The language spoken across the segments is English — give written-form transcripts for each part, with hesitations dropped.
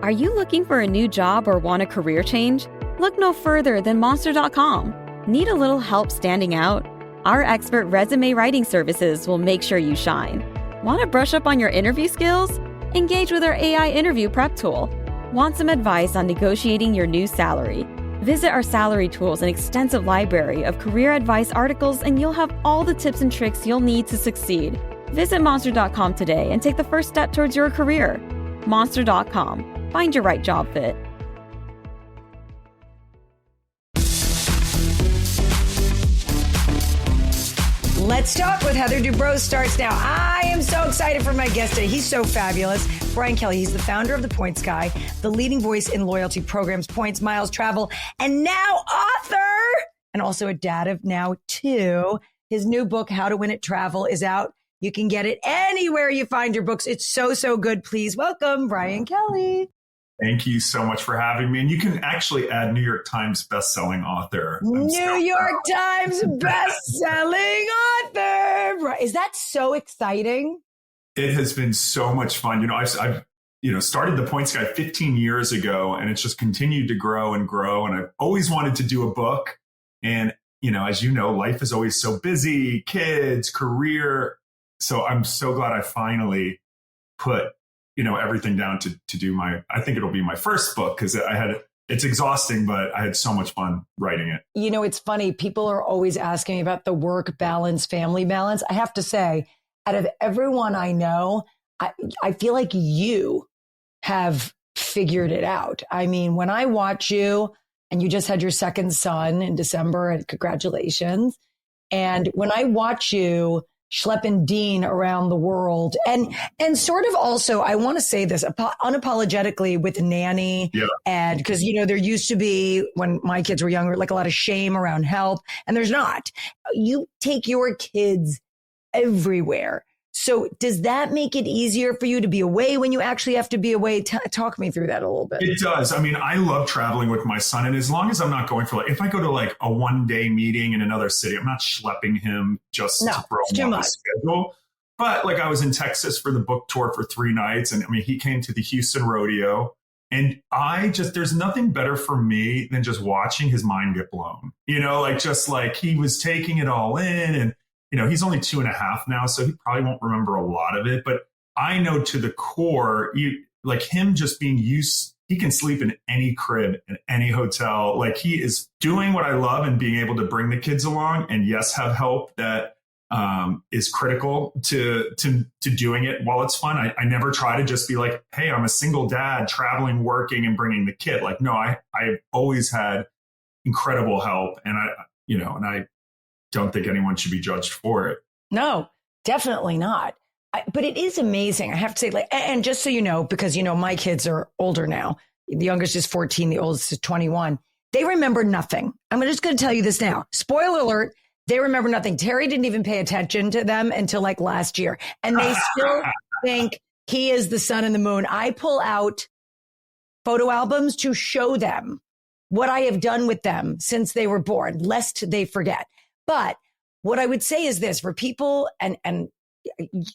Are you looking for a new job or want a career change? Look no further than Monster.com. Need a little help standing out? Our expert resume writing services will make sure you shine. Want to brush up on your interview skills? Engage with our AI interview prep tool. Want some advice on negotiating your new salary? Visit our salary tools and extensive library of career advice articles, and you'll have all the tips and tricks you'll need to succeed. Visit Monster.com today and take the first step towards your career. Monster.com. Find your right job fit. Let's Talk with Heather Dubrow starts now. I am so excited for my guest today. He's so fabulous. Brian Kelly, he's the founder of The Points Guy, the leading voice in loyalty programs, points, miles, travel, and now author, and also a dad of now 2. His new book, How to Win at Travel, is out. You can get it anywhere you find your books. It's so, so good. Please welcome Brian Kelly. Thank you so much for having me. And you can actually add New York Times bestselling author. New York Times bestselling author. Is that so exciting? It has been so much fun. I've started The Points Guy 15 years ago, and it's just continued to grow and grow. And I've always wanted to do a book. And, as you know, life is always so busy, kids, career. So I'm so glad I finally put everything down to do I think it'll be my first book, because it's exhausting, but I had so much fun writing it. It's funny. People are always asking me about the work balance, family balance. I have to say, out of everyone I know, I feel like you have figured it out. I mean, when I watch you, and you just had your second son in December, and congratulations. And when I watch you schlepping Dean around the world. And sort of also, I want to say this unapologetically with nanny. Yeah. And because, there used to be, when my kids were younger, like a lot of shame around help, and there's not. You take your kids everywhere. So does that make it easier for you to be away when you actually have to be away? Talk me through that a little bit. It does. I mean, I love traveling with my son. And as long as I'm not going for if I go to a 1-day meeting in another city, I'm not schlepping him just to throw him off the schedule. But I was in Texas for the book tour for 3 nights. And he came to the Houston rodeo. And there's nothing better for me than just watching his mind get blown. He was taking it all in, and he's only 2.5 now, so he probably won't remember a lot of it. But I know to the core, him just being used, he can sleep in any crib, in any hotel. He is doing what I love and being able to bring the kids along, and yes, have help that is critical to doing it while it's fun. I never try to just be hey, I'm a single dad traveling, working, and bringing the kid. No, I've always had incredible help, and I don't think anyone should be judged for it. No, definitely not. But it is amazing. I have to say, and just so you know, because, my kids are older now. The youngest is 14. The oldest is 21. They remember nothing. I'm just going to tell you this now. Spoiler alert. They remember nothing. Terry didn't even pay attention to them until last year. And they still think he is the sun and the moon. I pull out photo albums to show them what I have done with them since they were born, lest they forget. But what I would say is this for people, and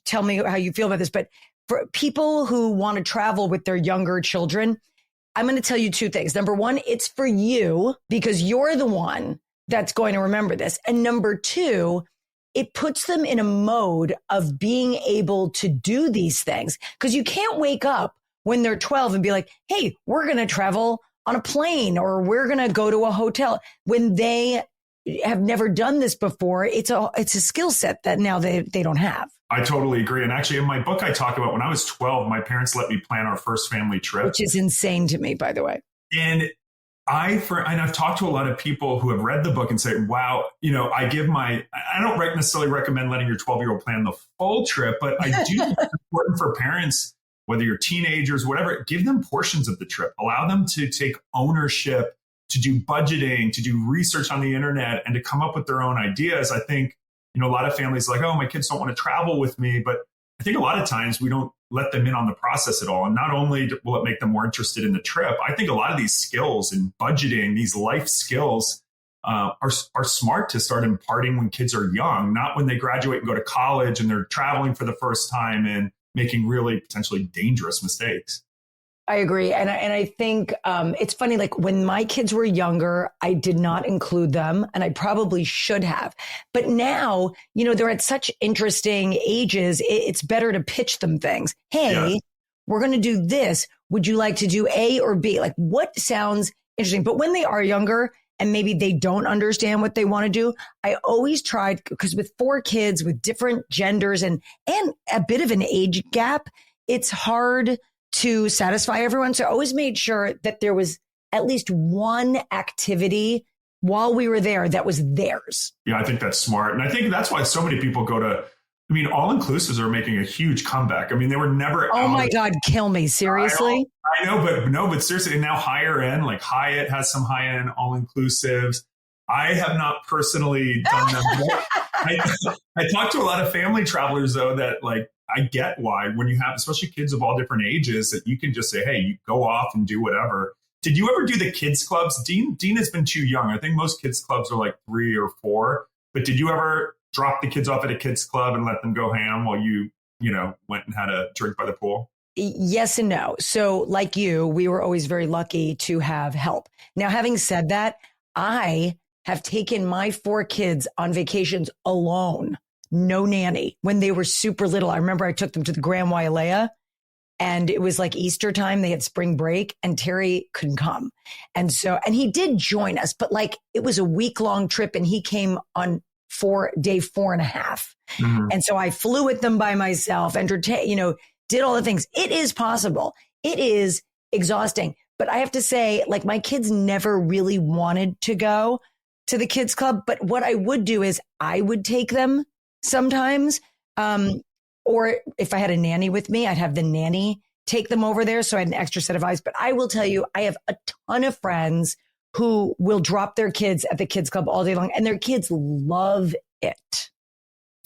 tell me how you feel about this, but for people who want to travel with their younger children, I'm going to tell you 2 things. Number 1, it's for you because you're the one that's going to remember this. And number 2, it puts them in a mode of being able to do these things, because you can't wake up when they're 12 and be like, hey, we're going to travel on a plane, or we're going to go to a hotel. When they have never done this before, it's a skill set that now they don't have. I totally agree. And actually in my book, I talk about when I was 12, my parents let me plan our first family trip. Which is insane to me, by the way. And I've talked to a lot of people who have read the book and say, wow, I don't necessarily recommend letting your 12-year-old plan the full trip, but I do think it's important for parents, whether you're teenagers, whatever, give them portions of the trip, allow them to take ownership, to do budgeting, to do research on the internet, and to come up with their own ideas. I think, a lot of families are oh, my kids don't want to travel with me. But I think a lot of times we don't let them in on the process at all. And not only will it make them more interested in the trip, I think a lot of these skills in budgeting, these life skills are smart to start imparting when kids are young, not when they graduate and go to college and they're traveling for the first time and making really potentially dangerous mistakes. I agree. And I think it's funny, like when my kids were younger, I did not include them and I probably should have. But now, they're at such interesting ages. It's better to pitch them things. Hey, we're going to do this. Would you like to do A or B? Like what sounds interesting? But when they are younger and maybe they don't understand what they want to do, I always tried, because with 4 kids with different genders and a bit of an age gap, it's hard to satisfy everyone. So I always made sure that there was at least one activity while we were there that was theirs. Yeah, I think that's smart. And I think that's why so many people go to, all-inclusives are making a huge comeback. They were never Oh my God, kill me. Seriously? I know, but seriously, and now higher end, like Hyatt has some high-end all-inclusives. I have not personally done them. I talked to a lot of family travelers, though, that like, I get why when you have, especially kids of all different ages, that you can just say, hey, you go off and do whatever. Did you ever do the kids clubs? Dean has been too young. I think most kids clubs are like 3 or 4. But did you ever drop the kids off at a kids club and let them go ham while you went and had a drink by the pool? Yes and no. So like you, we were always very lucky to have help. Now, having said that, I have taken my 4 kids on vacations alone. No nanny when they were super little. I remember I took them to the Grand Wailea and it was like Easter time. They had spring break and Terry couldn't come. And he did join us, but like it was a week-long trip and he came on day 4.5. Mm-hmm. And so I flew with them by myself, did all the things. It is possible. It is exhausting. But I have to say, like my kids never really wanted to go to the kids club. But what I would do is I would take them sometimes, or if I had a nanny with me, I'd have the nanny take them over there. So I had an extra set of eyes. But I will tell you, I have a ton of friends who will drop their kids at the kids club all day long and their kids love it.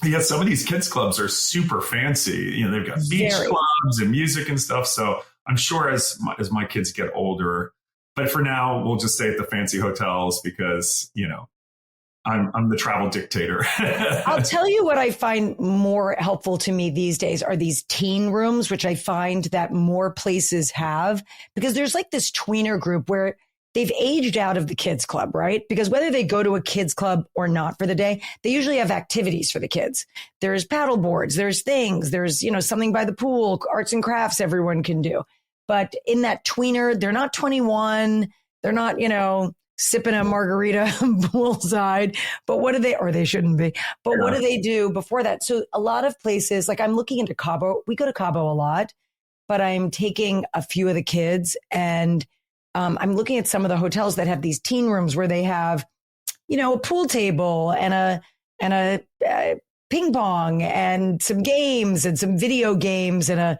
Yeah, some of these kids clubs are super fancy. They've got beach clubs and music and stuff. So I'm sure as my kids get older, but for now, we'll just stay at the fancy hotels because, I'm the travel dictator. I'll tell you what I find more helpful to me these days are these teen rooms, which I find that more places have, because there's like this tweener group where they've aged out of the kids club, right? Because whether they go to a kids club or not for the day, they usually have activities for the kids. There's paddle boards, there's things, there's, something by the pool, arts and crafts everyone can do. But in that tweener, they're not 21. They're not, sipping a margarita poolside, but what do they, or they shouldn't be, but what do they do before that? So a lot of places, like I'm looking into Cabo, we go to Cabo a lot, but I'm taking a few of the kids and I'm looking at some of the hotels that have these teen rooms where they have, a pool table and a ping pong and some games and some video games and a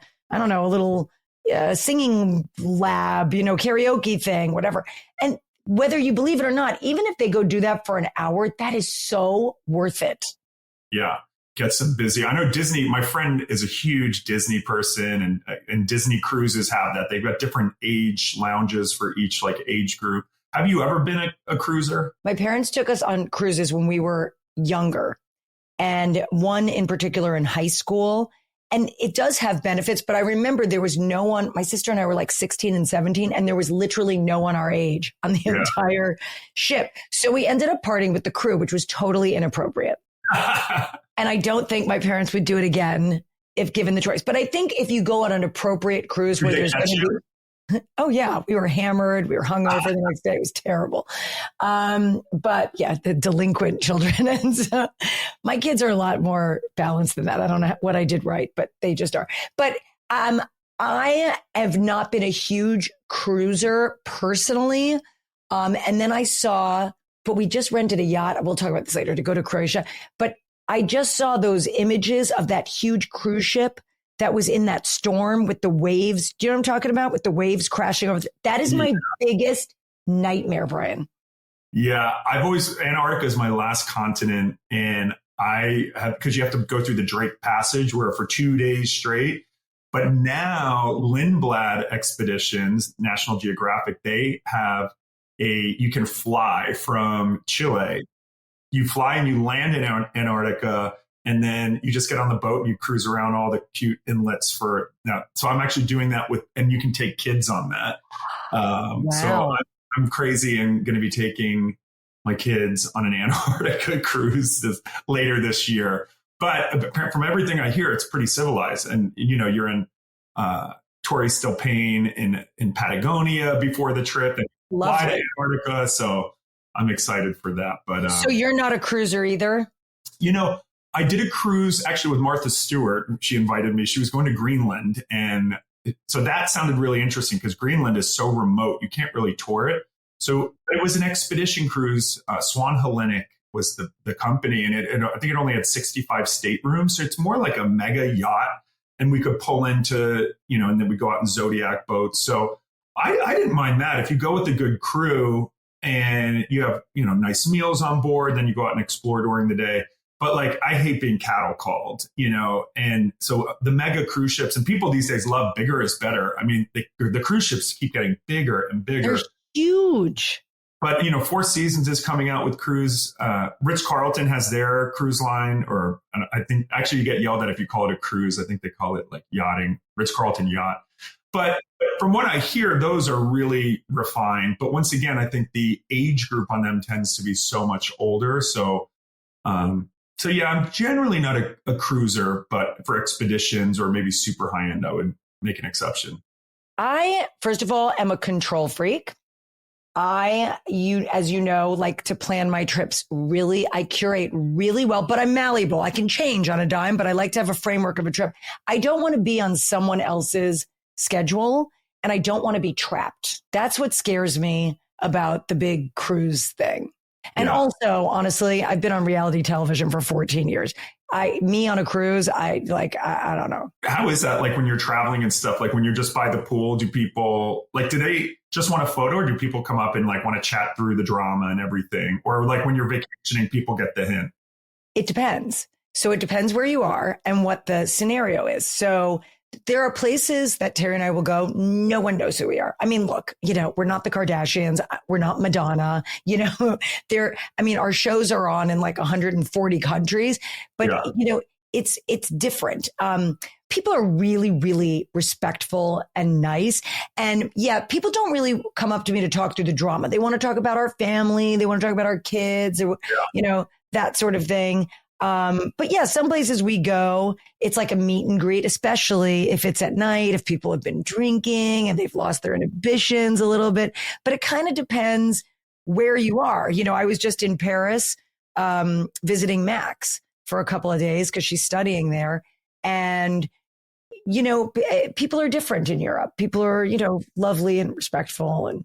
little singing lab, karaoke thing, whatever. And whether you believe it or not, even if they go do that for an hour, that is so worth it. Yeah. Gets them busy. I know Disney, my friend is a huge Disney person and Disney cruises have that. They've got different age lounges for each like age group. Have you ever been a cruiser? My parents took us on cruises when we were younger and one in particular in high school. And it does have benefits, but I remember there was no one, my sister and I were like 16 and 17, and there was literally no one our age on the entire ship. So we ended up partying with the crew, which was totally inappropriate. And I don't think my parents would do it again if given the choice. But I think if you go on an appropriate cruise where there's going to be, oh yeah, we were hammered, we were hungover the next day. It was terrible. But yeah, the delinquent children. And so my kids are a lot more balanced than that. I don't know what I did right, but they just are. But I have not been a huge cruiser personally. And then but we just rented a yacht. We'll talk about this later to go to Croatia. But I just saw those images of that huge cruise ship that was in that storm with the waves. Do you know what I'm talking about? With the waves crashing over. That is my biggest nightmare, Brian. Yeah. Antarctica is my last continent. And because you have to go through the Drake Passage where for 2 days straight. But now Lindblad Expeditions, National Geographic, they have you can fly from Chile. You fly and you land in Antarctica. And then you just get on the boat and you cruise around all the cute inlets for that. So I'm actually doing that and you can take kids on that. Wow. So I'm crazy and going to be taking my kids on an Antarctica cruise later this year. But from everything I hear, it's pretty civilized. And, you're in Torres del Paine in Patagonia before the trip and fly to Antarctica. So I'm excited for that. But so you're not a cruiser either? I did a cruise actually with Martha Stewart. She invited me. She was going to Greenland. And so that sounded really interesting because Greenland is so remote. You can't really tour it. So it was an expedition cruise. Swan Hellenic was the company. And I think it only had 65 staterooms. So it's more like a mega yacht. And we could pull into, and then we go out in Zodiac boats. So I didn't mind that. If you go with a good crew and you have, nice meals on board, then you go out and explore during the day. But I hate being cattle called, and so the mega cruise ships and people these days love bigger is better. I mean, the cruise ships keep getting bigger and bigger. They're huge. But, Four Seasons is coming out with cruise. Ritz-Carlton has their cruise line, or I think actually you get yelled at if you call it a cruise. I think they call it yachting, Ritz-Carlton yacht. But from what I hear, those are really refined. But once again, I think the age group on them tends to be so much older. So yeah, I'm generally not a cruiser, but for expeditions or maybe super high end, I would make an exception. I, first of all, am a control freak. As you know, like to plan my trips really. I curate really well, but I'm malleable. I can change on a dime, but I like to have a framework of a trip. I don't want to be on someone else's schedule and I don't want to be trapped. That's what scares me about the big cruise thing. And also, honestly, I've been on reality television for 14 years. Me on a cruise, I don't know. How is that when you're traveling and stuff? When you're just by the pool, do people do they just want a photo or do people come up and want to chat through the drama and everything? Or when you're vacationing, people get the hint? It depends. So it depends where you are and what the scenario is. So there are places that Terry and I will go. No one knows who we are. I mean, look, we're not the Kardashians. We're not Madonna. Our shows are on in 140 countries, but it's different. People are really, really respectful and nice. And people don't really come up to me to talk through the drama. They want to talk about our family. They want to talk about our kids, that sort of thing. But some places we go, it's like a meet and greet, especially if it's at night, if people have been drinking and they've lost their inhibitions a little bit, but it kind of depends where you are. I was just in Paris, visiting Max for a couple of days because she's studying there. And, people are different in Europe. People are, lovely and respectful and,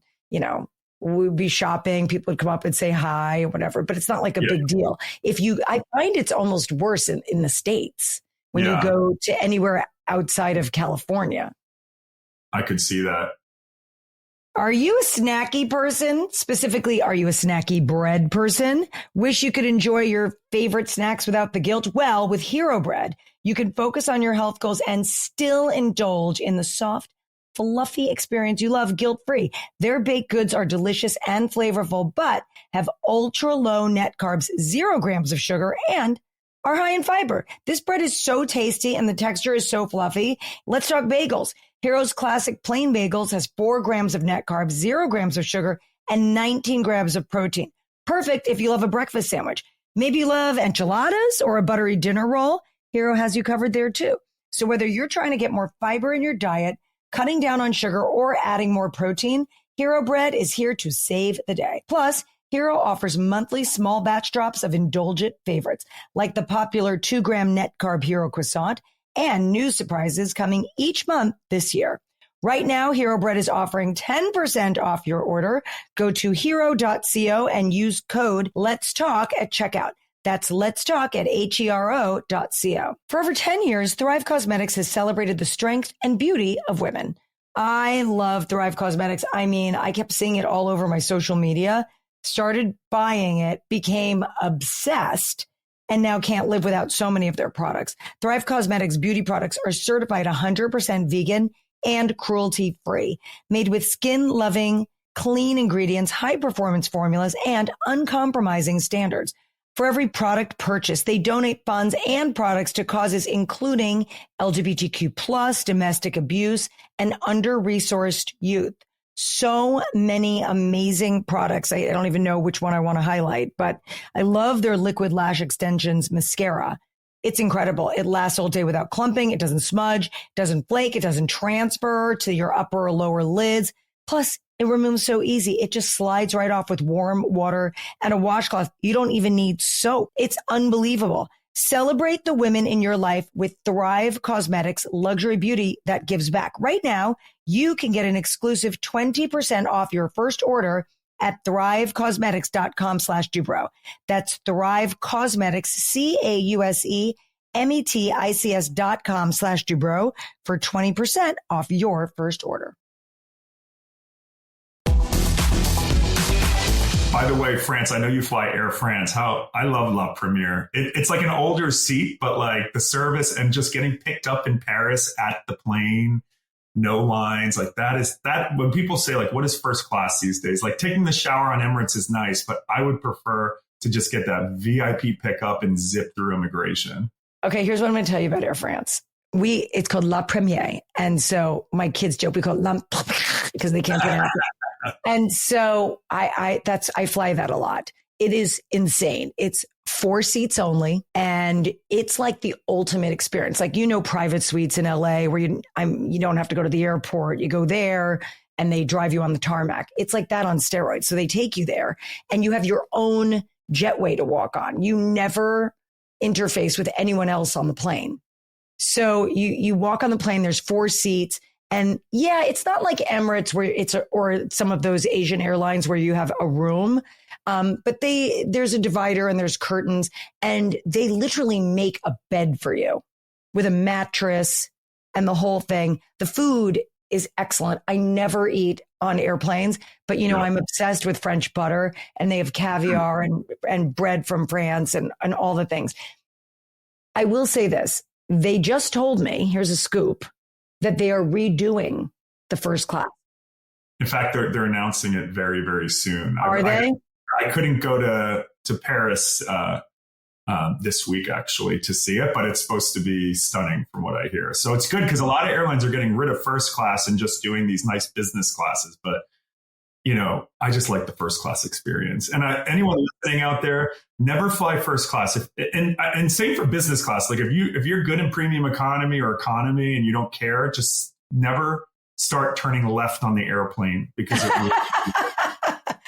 we'd be shopping. People would come up and say hi or whatever, but it's not a big deal. I find it's almost worse in the States when you go to anywhere outside of California. I could see that. Are you a snacky person? Specifically, are you a snacky bread person? Wish you could enjoy your favorite snacks without the guilt? Well, with Hero Bread, you can focus on your health goals and still indulge in the soft, fluffy experience you love guilt-free. Their baked goods are delicious and flavorful, but have ultra low net carbs, 0 grams of sugar, and are high in fiber. This bread is so tasty and the texture is so fluffy. Let's talk bagels. Hero's classic plain bagels has 4 grams of net carbs, 0 grams of sugar, and 19 grams of protein. Perfect if you love a breakfast sandwich. Maybe you love enchiladas or a buttery dinner roll. Hero has you covered there too. So whether you're trying to get more fiber in your diet, cutting down on sugar, or adding more protein, Hero Bread is here to save the day. Plus, Hero offers monthly small batch drops of indulgent favorites, like the popular 2-gram net carb Hero croissant, and new surprises coming each month this year. Right now, Hero Bread is offering 10% off your order. Go to hero.co and use code Let's Talk at checkout. That's Let's Talk at hero.co. For over 10 years, Thrive Cosmetics has celebrated the strength and beauty of women. I love Thrive Cosmetics. I mean, I kept seeing it all over my social media, started buying it, became obsessed, and now can't live without so many of their products. Thrive Cosmetics beauty products are certified 100% vegan and cruelty-free, made with skin-loving, clean ingredients, high-performance formulas, and uncompromising standards. For every product purchased, they donate funds and products to causes including LGBTQ+, domestic abuse, and under-resourced youth. So many amazing products. I don't even know which one I want to highlight, but I love their Liquid Lash Extensions mascara. It's incredible. It lasts all day without clumping. It doesn't smudge, doesn't flake, it doesn't transfer to your upper or lower lids. Plus, it removes so easy. It just slides right off with warm water and a washcloth. You don't even need soap. It's unbelievable. Celebrate the women in your life with Thrive Cosmetics luxury beauty that gives back. Right now, you can get an exclusive 20% off your first order at thrivecosmetics.com/Dubrow. That's Thrive Cosmetics, CAUSEMETICS.com/Dubrow for 20% off your first order. By the way, France, I know you fly Air France. I love La Première. It's like an older seat, but like the service and just getting picked up in Paris at the plane, no lines, like that. When people say like, what is first class these days? Like taking the shower on Emirates is nice, but I would prefer to just get that VIP pickup and zip through immigration. Okay, here's what I'm going to tell you about Air France. It's called La Première. And so my kids joke, we call it La because they can't pronounce it. And so I fly that a lot. It is insane. It's 4 seats only. And it's like the ultimate experience. Like, private suites in LA where you don't have to go to the airport. You go there and they drive you on the tarmac. It's like that on steroids. So they take you there and you have your own jetway to walk on. You never interface with anyone else on the plane. So you walk on the plane, there's 4 seats. And yeah, it's not like Emirates where or some of those Asian airlines where you have a room. But there's a divider and there's curtains and they literally make a bed for you with a mattress and the whole thing. The food is excellent. I never eat on airplanes, but I'm obsessed with French butter and they have caviar and bread from France and all the things. I will say this. They just told me, here's a scoop, that they are redoing the first class. In fact, they're announcing it very, very soon. Are they? I couldn't go to Paris this week, actually, to see it, but it's supposed to be stunning from what I hear. So it's good because a lot of airlines are getting rid of first class and just doing these nice business classes. But, I just like the first class experience. And anyone listening out there, never fly first class. And same for business class. Like if you're good in premium economy or economy and you don't care, just never start turning left on the airplane because it really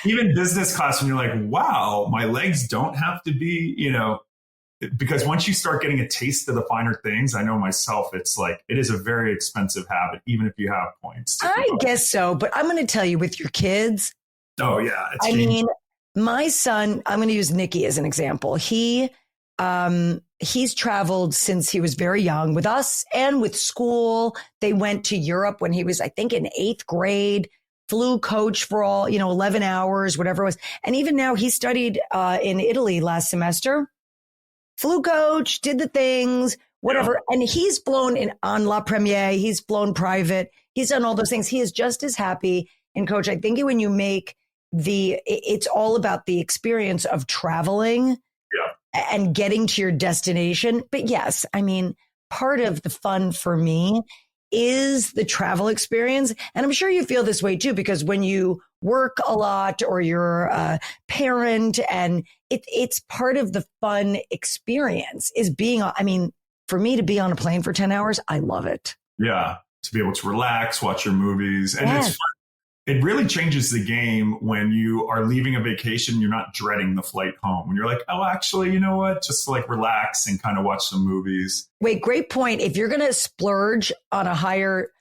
even business class when you're like, wow, my legs don't have to be, because once you start getting a taste of the finer things, I know myself, it's like, it is a very expensive habit, even if you have points. I guess so. But I'm going to tell you with your kids. Oh, yeah. My son, I'm going to use Nicky as an example. He's traveled since he was very young with us and with school. They went to Europe when he was, I think, in 8th grade, flew coach for all, 11 hours, whatever it was. And even now he studied in Italy last semester. Flew coach, did the things, whatever. Yeah. And he's flown on La Première. He's flown private. He's done all those things. He is just as happy in coach. I think when you make it's all about the experience of traveling and getting to your destination. But yes, part of the fun for me is the travel experience. And I'm sure you feel this way too, because when you work a lot or you're a parent and it's part of the fun experience is for me to be on a plane for 10 hours, I love it. Yeah. To be able to relax, watch your movies. And it's fun. It really changes the game when you are leaving a vacation. You're not dreading the flight home. When you're like, oh, actually, you know what? Just like relax and kind of watch some movies. Wait, great point. If you're going to splurge on a higher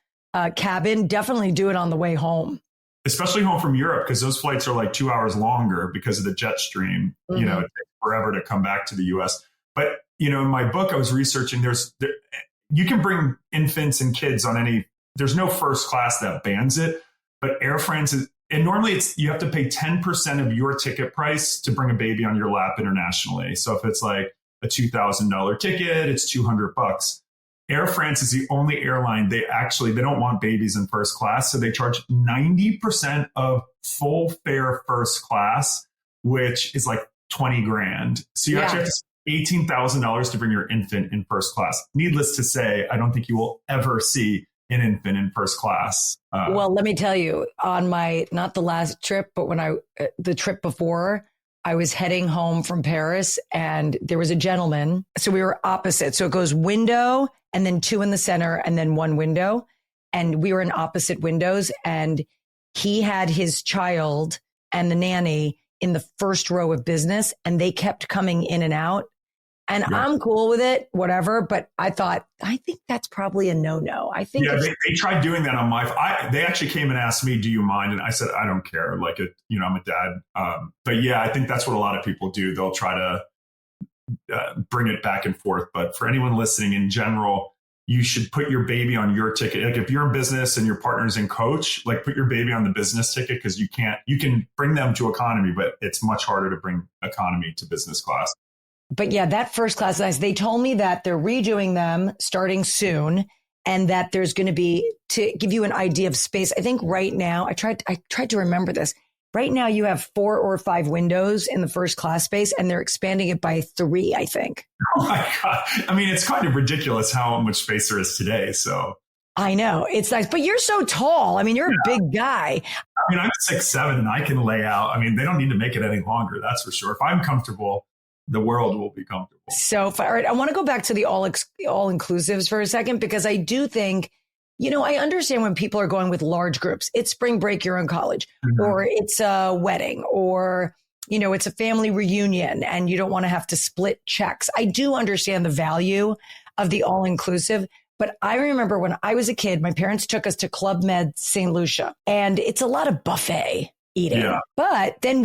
cabin, definitely do it on the way home. Especially home from Europe, because those flights are like 2 hours longer because of the jet stream. Mm-hmm. It takes forever to come back to the U.S. But, in my book, I was researching you can bring infants and kids on there's no first class that bans it. But Air France and normally you have to pay 10% of your ticket price to bring a baby on your lap internationally. So if it's like a $2,000 ticket, it's $200. Air France is the only airline they don't want babies in first class. So they charge 90% of full fare first class, which is like 20 grand. So you actually have to spend $18,000 to bring your infant in first class. Needless to say, I don't think you will ever see an infant in first class. Well, let me tell you, on my, not the last trip, but the trip before, I was heading home from Paris and there was a gentleman. So we were opposite. So it goes window and then 2 in the center and then 1 window. And we were in opposite windows and he had his child and the nanny in the first row of business and they kept coming in and out. And I'm cool with it, whatever. But I think that's probably a no-no. I think they tried doing that on they actually came and asked me, do you mind? And I said, I don't care. Like, I'm a dad. But yeah, I think that's what a lot of people do. They'll try to bring it back and forth. But for anyone listening in general, you should put your baby on your ticket. Like if you're in business and your partner's in coach, like put your baby on the business ticket because you can bring them to economy, but it's much harder to bring economy to business class. But yeah, that first class, they told me that they're redoing them starting soon and that there's going to be, to give you an idea of space. I think right now, I tried to remember this. Right now you have 4 or 5 windows in the first class space and they're expanding it by 3, I think. Oh my God. I mean, it's kind of ridiculous how much space there is today. So I know it's nice, but you're so tall. I mean, you're a big guy. I mean, I'm 6'7" and I can lay out. I mean, they don't need to make it any longer. That's for sure. If I'm comfortable, the world will be comfortable. So, all right, I want to go back to the all-inclusives for a second, because I do think, I understand when people are going with large groups. It's spring break, you're in college, or it's a wedding, or, it's a family reunion and you don't want to have to split checks. I do understand the value of the all-inclusive. But I remember when I was a kid, my parents took us to Club Med St. Lucia, and it's a lot of buffet eating. Yeah. But then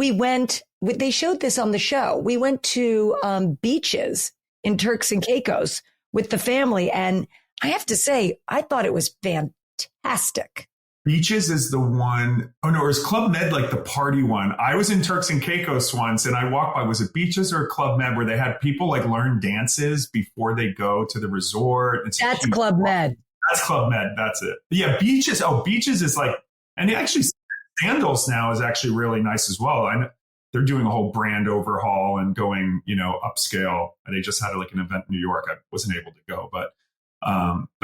they showed this on the show. We went to beaches in Turks and Caicos with the family. And I have to say, I thought it was fantastic. Beaches is the one. Oh, no, it was Club Med, like the party one. I was in Turks and Caicos once and I walked by, was it Beaches or Club Med, where they had people like learn dances before they go to the resort? That's Club Med. That's Club Med. That's it. Yeah, Beaches. Oh, Beaches is like, and actually Sandals now is actually really nice as well. They're doing a whole brand overhaul and going, upscale. And they just had like an event in New York. I wasn't able to go, but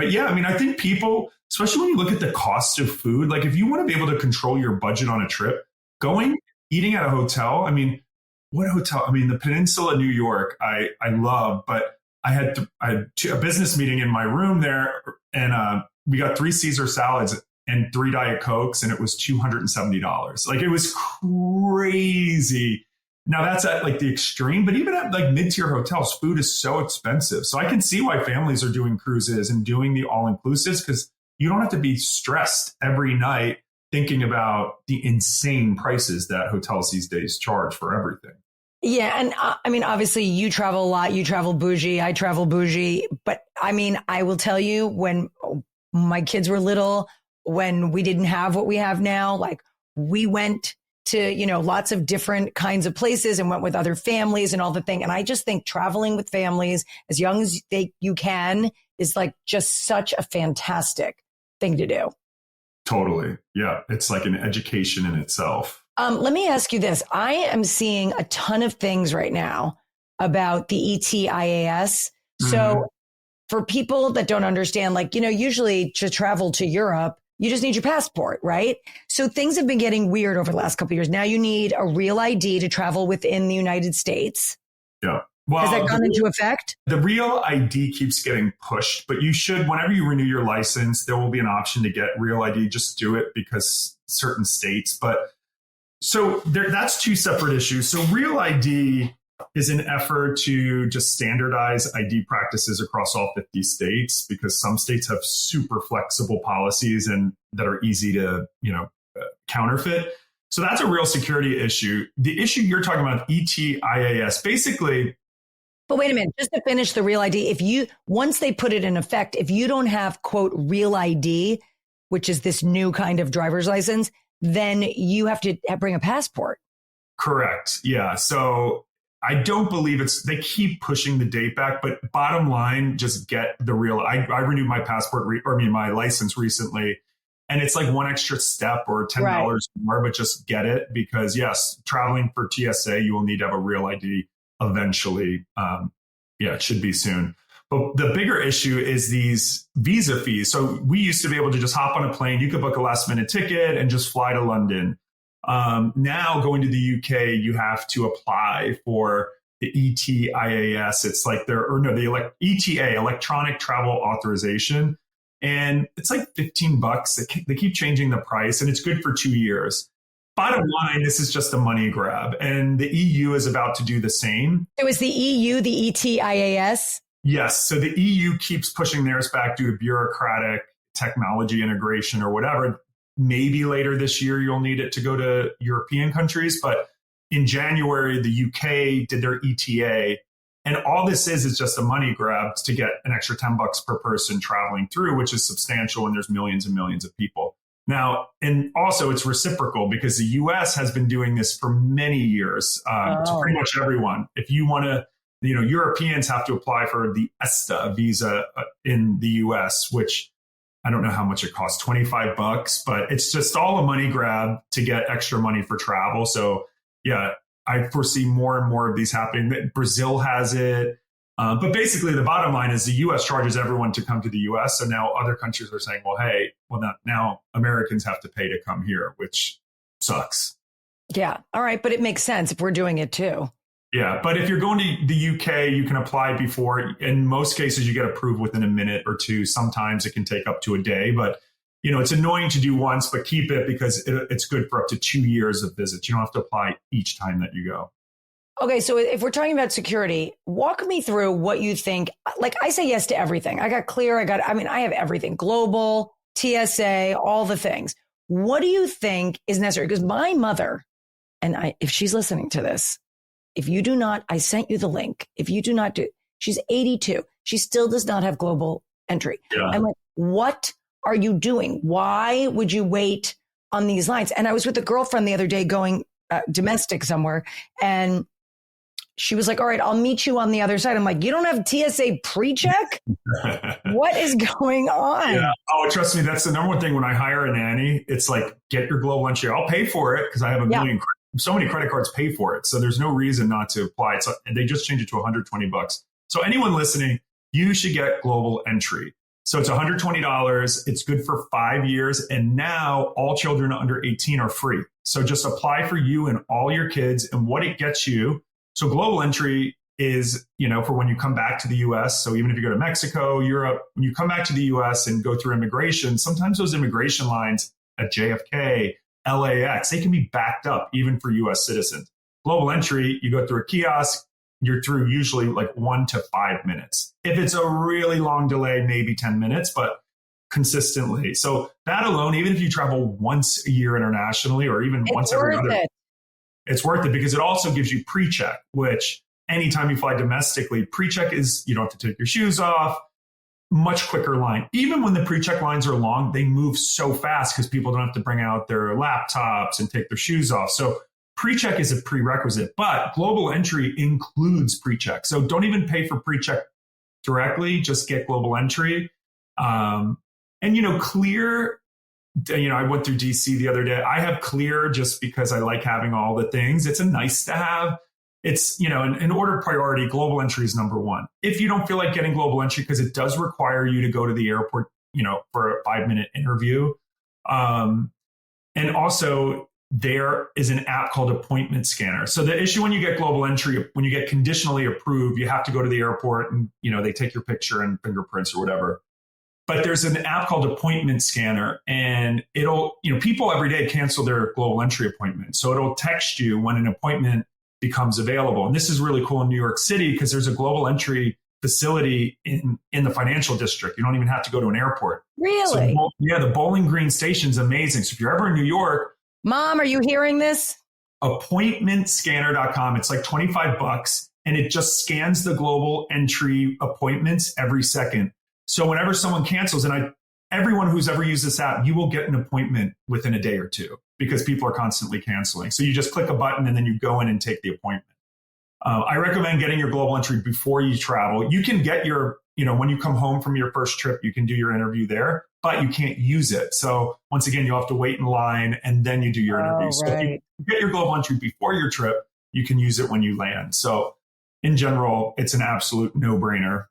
yeah, I mean, I think people, especially when you look at the cost of food, like if you want to be able to control your budget on a trip, eating at a hotel. I mean, what hotel? I mean, the Peninsula, New York, I love, but I had a business meeting in my room there, and we got 3 Caesar salads and 3 Diet Cokes, and it was $270. Like, it was crazy. Now that's at like the extreme, but even at like mid-tier hotels, food is so expensive. So I can see why families are doing cruises and doing the all-inclusives, because you don't have to be stressed every night thinking about the insane prices that hotels these days charge for everything. Yeah. And I mean, obviously you travel a lot, you travel bougie, I travel bougie, but I mean, I will tell you, when my kids were little, when we didn't have what we have now, like we went to, lots of different kinds of places and went with other families and all the thing. And I just think traveling with families as young as you can is like just such a fantastic thing to do. Totally. Yeah. It's like an education in itself. Let me ask you this. I am seeing a ton of things right now about the ETIAS. So for people that don't understand, like, usually to travel to Europe, you just need your passport, right? So things have been getting weird over the last couple of years. Now you need a real ID to travel within the United States. Yeah. Well, has that gone into effect? The real ID keeps getting pushed, but you should, whenever you renew your license, there will be an option to get real ID. Just do it, because certain states. But so that's 2 separate issues. So real ID is an effort to just standardize ID practices across all 50 states, because some states have super flexible policies and that are easy to, counterfeit. So that's a real security issue. The issue you're talking about, ETIAS, basically. But wait a minute, just to finish the real ID, once they put it in effect, if you don't have, quote, real ID, which is this new kind of driver's license, then you have to bring a passport. Correct. Yeah. So I don't believe they keep pushing the date back, but bottom line, just get the real. I renewed my passport my license recently, And it's like one extra step or $10 more, but just get it because yes, traveling for TSA, you will need to have a real ID eventually. It should be soon. But the bigger issue is these visa fees. So we used to be able to just hop on a plane. You could book a last minute ticket and just fly to London. Now going to the UK, you have to apply for the ETIAS. It's like the ETA, Electronic Travel Authorization. And it's like $15. They keep changing the price and it's good for 2 years. Bottom line, this is just a money grab. And the EU is about to do the same. It was the EU, the ETIAS? Yes. So the EU keeps pushing theirs back due to bureaucratic technology integration or whatever. Maybe later this year, you'll need it to go to European countries. But in January, the UK did their ETA. And all this is just a money grab to get an extra $10 per person traveling through, which is substantial when there's millions and millions of people. Now, and also it's reciprocal because the US has been doing this for many years to pretty much everyone. If you want to, Europeans have to apply for the ESTA visa in the US, which I don't know how much it costs, $25, but it's just all a money grab to get extra money for travel. So yeah, I foresee more and more of these happening. Brazil has it. But basically, the bottom line is the U.S. charges everyone to come to the U.S. So now other countries are saying, now Americans have to pay to come here, which sucks. Yeah. All right. But it makes sense if we're doing it too. Yeah. But if you're going to the UK, you can apply before. In most cases, you get approved within a minute or two. Sometimes it can take up to a day. But it's annoying to do once, but keep it because it's good for up to 2 years of visits. You don't have to apply each time that you go. Okay, so if we're talking about security, walk me through what you think. Like I say yes to everything. I got Clear. I have everything. Global, TSA, all the things. What do you think is necessary? Because my mother, and if she's listening to this, if you do not, I sent you the link. If you do not she's 82. She still does not have global entry. Yeah. I'm like, what are you doing? Why would you wait on these lines? And I was with a girlfriend the other day going domestic somewhere, and she was like, all right, I'll meet you on the other side. I'm like, you don't have TSA pre-check? What is going on? Yeah. Oh, trust me, that's the number one thing when I hire a nanny. It's like, get your global entry. I'll pay for it because I have so many credit cards pay for it. So there's no reason not to apply it. So they just changed it to $120. So anyone listening, you should get global entry. So it's $120. It's good for 5 years. And now all children under 18 are free. So just apply for you and all your kids and what it gets you. So global entry is, for when you come back to the US. So even if you go to Mexico, Europe, when you come back to the US and go through immigration, sometimes those immigration lines at JFK, LAX, they can be backed up even for US citizens. Global entry, you go through a kiosk, you're through usually like 1 to 5 minutes. If it's a really long delay, maybe 10 minutes, but consistently. So that alone, even if you travel once a year internationally or even once every other, it's worth it because it also gives you pre-check, which anytime you fly domestically, pre-check is you don't have to take your shoes off, much quicker line. Even when the pre-check lines are long, they move so fast because people don't have to bring out their laptops and take their shoes off. So pre-check is a prerequisite, but global entry includes pre-check. So don't even pay for pre-check directly, just get global entry. And, Clear, I went through DC the other day. I have Clear just because I like having all the things. It's a nice to have. It's, in order of priority, global entry is number one. If you don't feel like getting global entry, because it does require you to go to the airport, for a 5-minute interview. And also there is an app called Appointment Scanner. So the issue when you get global entry, when you get conditionally approved, you have to go to the airport and, they take your picture and fingerprints or whatever. But there's an app called Appointment Scanner, and it'll, people every day cancel their global entry appointment. So it'll text you when an appointment becomes available. And this is really cool in New York City because there's a global entry facility in the financial district. You don't even have to go to an airport. Really? So, the Bowling Green station's amazing. So if you're ever in New York. Mom, are you hearing this? Appointmentscanner.com. It's like $25 and it just scans the global entry appointments every second. So whenever someone cancels, and everyone who's ever used this app, you will get an appointment within a day or two because people are constantly canceling. So you just click a button and then you go in and take the appointment. I recommend getting your global entry before you travel. You can get your when you come home from your first trip, you can do your interview there, but you can't use it. So once again, you'll have to wait in line and then you do your interview. Right. So if you get your global entry before your trip, you can use it when you land. So in general, it's an absolute no-brainer.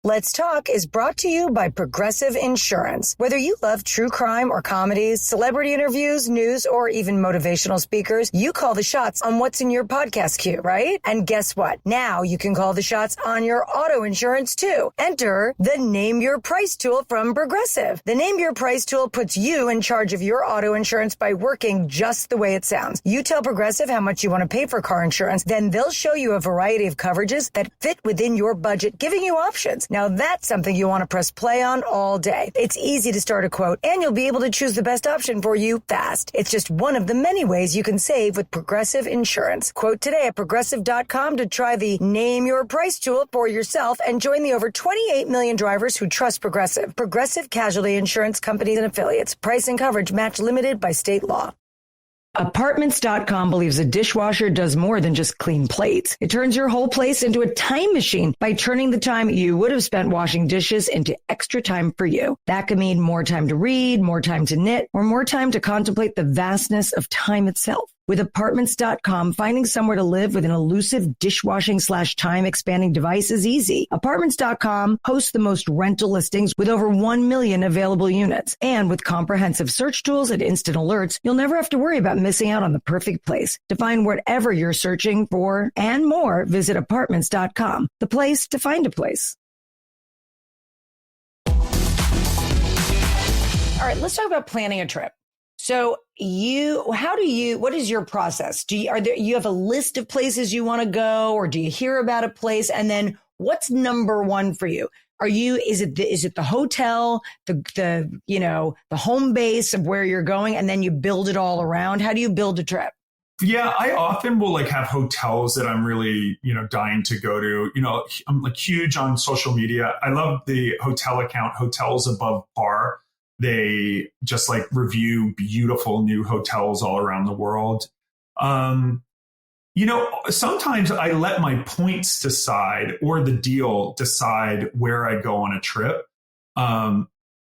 Let's Talk is brought to you by Progressive Insurance. Whether you love true crime or comedies, celebrity interviews, news, or even motivational speakers, you call the shots on what's in your podcast queue, right? And guess what? Now you can call the shots on your auto insurance too. Enter the Name Your Price tool from Progressive. The Name Your Price tool puts you in charge of your auto insurance by working just the way it sounds. You tell Progressive how much you want to pay for car insurance, then they'll show you a variety of coverages that fit within your budget, giving you options. Now that's something you want to press play on all day. It's easy to start a quote, and you'll be able to choose the best option for you fast. It's just one of the many ways you can save with Progressive Insurance. Quote today at Progressive.com to try the Name Your Price tool for yourself and join the over 28 million drivers who trust Progressive. Progressive Casualty Insurance Companies and Affiliates. Price and coverage match limited by state law. Apartments.com believes a dishwasher does more than just clean plates. It turns your whole place into a time machine by turning the time you would have spent washing dishes into extra time for you. That could mean more time to read, more time to knit, or more time to contemplate the vastness of time itself. With Apartments.com, finding somewhere to live with an elusive dishwashing/time expanding device is easy. Apartments.com hosts the most rental listings with over 1 million available units. And with comprehensive search tools and instant alerts, you'll never have to worry about missing out on the perfect place. To find whatever you're searching for and more, visit Apartments.com, the place to find a place. All right, let's talk about planning a trip. So what is your process? You have a list of places you want to go, or do you hear about a place? And then what's number one for you? Is it the hotel, the home base of where you're going, and then you build it all around? How do you build a trip? Yeah, I often will have hotels that I'm really, dying to go to. I'm huge on social media. I love the hotel account, Hotels Above Par. They just review beautiful new hotels all around the world. Sometimes I let my points decide or the deal decide where I go on a trip.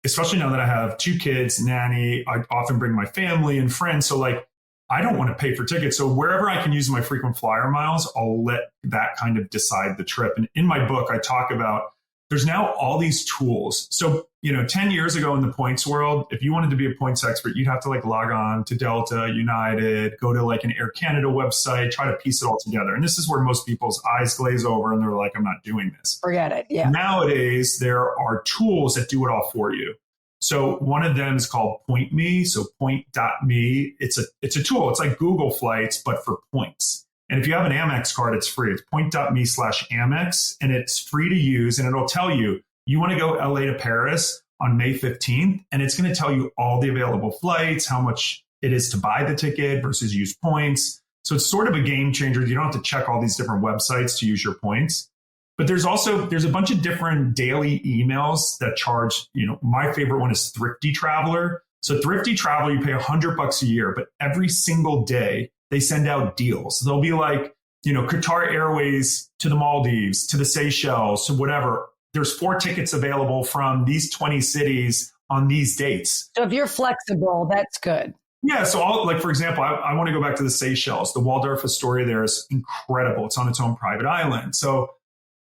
Especially now that I have 2 kids, nanny, I often bring my family and friends. So I don't want to pay for tickets. So wherever I can use my frequent flyer miles, I'll let that kind of decide the trip. And in my book, I talk about there's now all these tools. So, 10 years ago in the points world, if you wanted to be a points expert, you'd have to log on to Delta, United, go to an Air Canada website, try to piece it all together. And this is where most people's eyes glaze over and they're like, I'm not doing this. Forget it. Yeah. Nowadays, there are tools that do it all for you. So one of them is called Point Me. So point.me. It's a tool. It's like Google Flights, but for points. And if you have an AmEx card, it's free. It's point.me/Amex, and it's free to use. And it'll tell you want to go LA to Paris on May 15th, and it's going to tell you all the available flights, how much it is to buy the ticket versus use points. So it's sort of a game changer. You don't have to check all these different websites to use your points. But there's a bunch of different daily emails that charge, my favorite one is Thrifty Traveler. So Thrifty Traveler, you pay $100 a year, but every single day they send out deals. They'll be Qatar Airways to the Maldives, to the Seychelles, to whatever. There's 4 tickets available from these 20 cities on these dates. So if you're flexible, that's good. Yeah. So for example, I want to go back to the Seychelles. The Waldorf Astoria there is incredible. It's on its own private island. So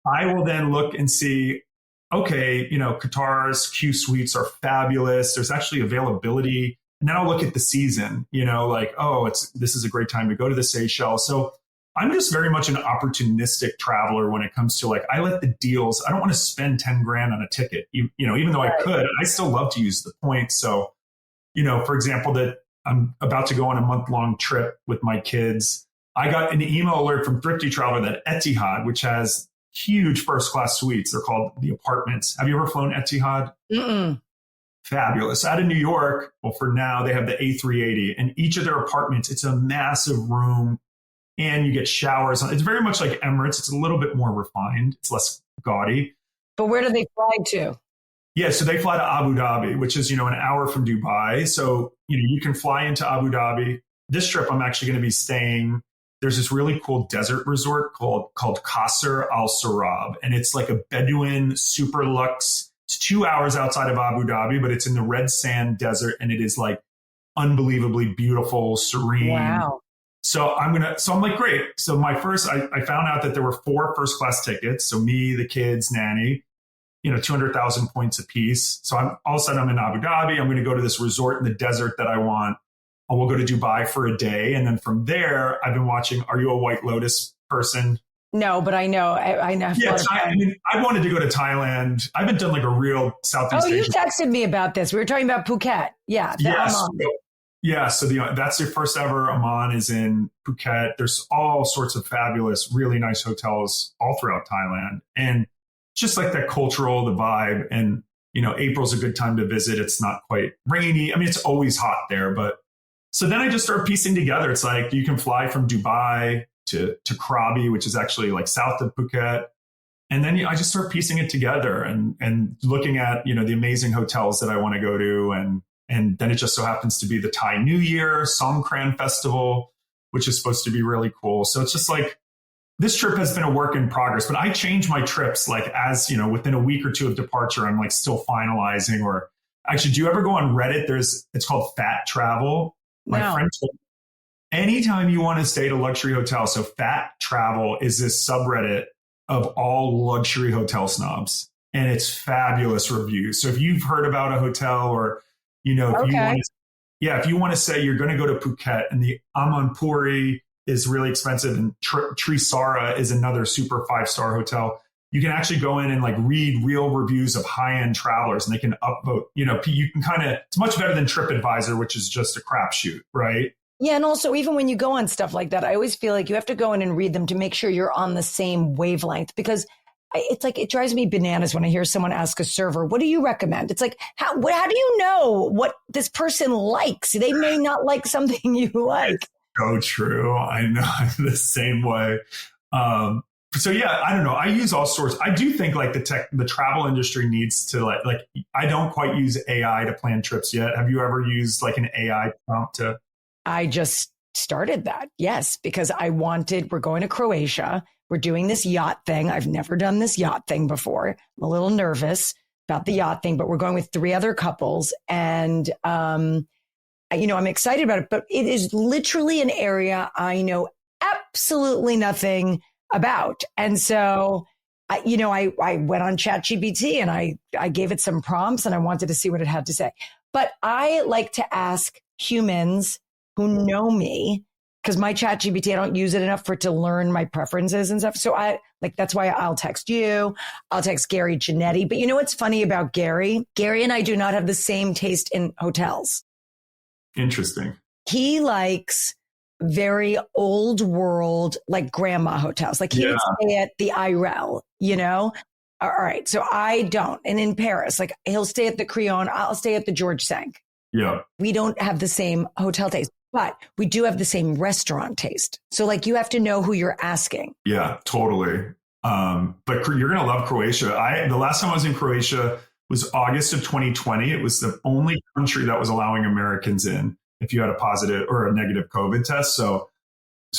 I will then look and see, okay, Qatar's Q suites are fabulous. There's actually availability. And then I'll look at the season, this is a great time to go to the Seychelles. So I'm just very much an opportunistic traveler when it comes to I let the deals. I don't want to spend 10 grand on a ticket, even though I could. I still love to use the points. So, for example, that I'm about to go on a month-long trip with my kids. I got an email alert from Thrifty Traveler that Etihad, which has huge first-class suites, they're called the apartments. Have you ever flown Etihad? Mm-mm. Fabulous. Out of New York, well, for now, they have the A380. And each of their apartments, it's a massive room. And you get showers. It's very much like Emirates. It's a little bit more refined. It's less gaudy. But where do they fly to? Yeah, so they fly to Abu Dhabi, which is, an hour from Dubai. So, you can fly into Abu Dhabi. This trip, I'm actually going to be staying there's this really cool desert resort called Qasr Al Sarab. And it's like a Bedouin super luxe. It's 2 hours outside of Abu Dhabi, but it's in the red sand desert. And it is like unbelievably beautiful, serene. Wow. So I'm like, great. So I found out that there were 4 first class tickets. So me, the kids, nanny, 200,000 points apiece. So all of a sudden I'm in Abu Dhabi. I'm going to go to this resort in the desert that I want. We'll go to Dubai for a day. And then from there, I've been watching, are you a White Lotus person? No, but I know. I know. Yeah, I wanted to go to Thailand. I haven't done like a real Southeast Asia. You texted me about this. We were talking about Phuket. Yeah. So that's your first ever. Aman is in Phuket. There's all sorts of fabulous, really nice hotels all throughout Thailand. And just like that cultural, the vibe. And, April's a good time to visit. It's not quite rainy. I mean, it's always hot there, but so then I just started piecing together. It's like you can fly from Dubai to Krabi, which is actually like south of Phuket. And then I just start piecing it together and looking at, the amazing hotels that I want to go to. And then it just so happens to be the Thai New Year, Songkran Festival, which is supposed to be really cool. So it's just like, this trip has been a work in progress, but I change my trips like as, within a week or two of departure, I'm like still finalizing. Or actually, do you ever go on Reddit? It's called Fat Travel. My friend told me, anytime you want to stay at a luxury hotel. So Fat Travel is this subreddit of all luxury hotel snobs, and it's fabulous reviews. So if you've heard about a hotel or, if you want to say you're going to go to Phuket and the Amanpuri is really expensive and Trisara is another super 5-star hotel, you can actually go in and like read real reviews of high-end travelers and they can upvote. You can it's much better than TripAdvisor, which is just a crapshoot, right? Yeah. And also, even when you go on stuff like that, I always feel like you have to go in and read them to make sure you're on the same wavelength, because it's like, it drives me bananas when I hear someone ask a server, what do you recommend? It's like, how do you know what this person likes? They may not like something you like. It's so true. I know. I'm the same way. So yeah, I don't know. I use all sorts. I do think like the travel industry needs to like, I don't quite use AI to plan trips yet. Have you ever used like an AI prompt to? I just started that. Yes, because we're going to Croatia. We're doing this yacht thing. I've never done this yacht thing before. I'm a little nervous about the yacht thing, but we're going with 3 other couples. And, I'm excited about it, but it is literally an area I know absolutely nothing about. And so, I went on ChatGPT and I gave it some prompts and I wanted to see what it had to say. But I like to ask humans who know me, because my ChatGPT, I don't use it enough for it to learn my preferences and stuff. So that's why I'll text you. I'll text Gary Janetti. But you know what's funny about Gary? Gary and I do not have the same taste in hotels. Interesting. He likes very old world, like grandma hotels. Like he would stay at the Irel, All right. So I don't. And in Paris, like he'll stay at the Crillon. I'll stay at the George Cinq. Yeah. We don't have the same hotel taste, but we do have the same restaurant taste. So like you have to know who you're asking. Yeah, totally. But you're going to love Croatia. The last time I was in Croatia was August of 2020. It was the only country that was allowing Americans in if you had a positive or a negative COVID test. So